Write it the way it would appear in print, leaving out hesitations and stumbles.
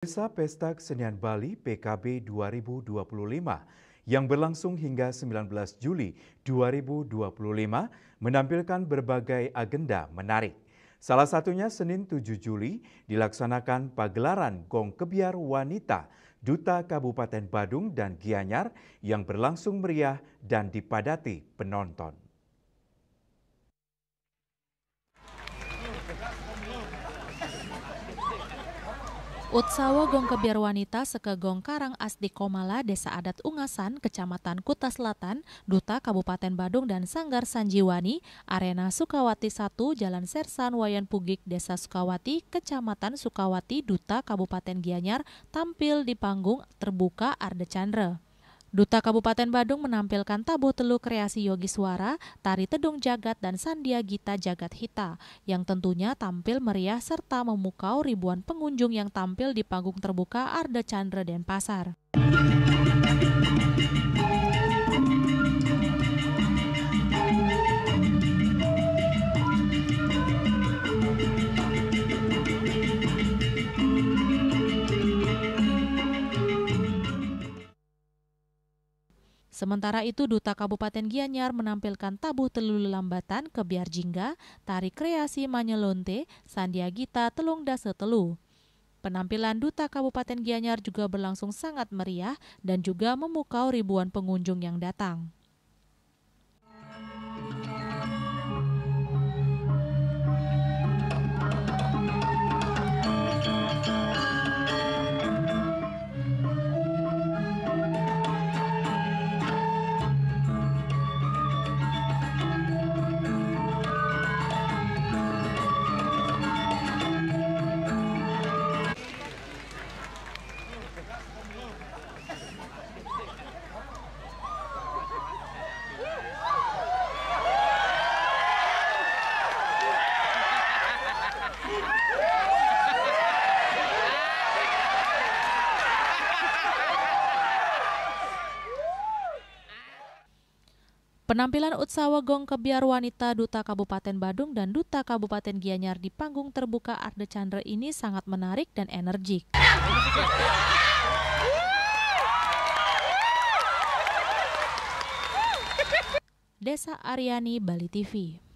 Pemirsa Pesta Kesenian Bali PKB 2025 yang berlangsung hingga 19 Juli 2025 menampilkan berbagai agenda menarik. Salah satunya Senin 7 Juli dilaksanakan pagelaran Gong Kebiar Wanita Duta Kabupaten Badung dan Gianyar yang berlangsung meriah dan dipadati penonton. Utsawa Gong Kebiar Wanita Seke Gong Karang Asdi Komala Desa Adat Ungasan, Kecamatan Kuta Selatan, Duta Kabupaten Badung dan Sanggar Sanjiwani, Arena Sukawati 1, Jalan Sersan Wayan Pugik, Desa Sukawati, Kecamatan Sukawati, Duta Kabupaten Gianyar tampil di panggung terbuka Arde Chandra. Duta Kabupaten Badung menampilkan tabuh telu kreasi Yogi Swara, tari Tedung Jagat dan Sandia Gita Jagat Hita yang tentunya tampil meriah serta memukau ribuan pengunjung yang tampil di panggung terbuka Arde Chandra Denpasar. Sementara itu, Duta Kabupaten Gianyar menampilkan tabuh telu lelambatan Kebiar Jingga, tari kreasi Manyelonte, Sandia Gita Telung Dase Telu. Penampilan Duta Kabupaten Gianyar juga berlangsung sangat meriah dan juga memukau ribuan pengunjung yang datang. Penampilan Utsawa Gong Kebiar Wanita Duta Kabupaten Badung dan Duta Kabupaten Gianyar di panggung terbuka Arde Chandra ini sangat menarik dan energik. Desa Aryani, Bali TV.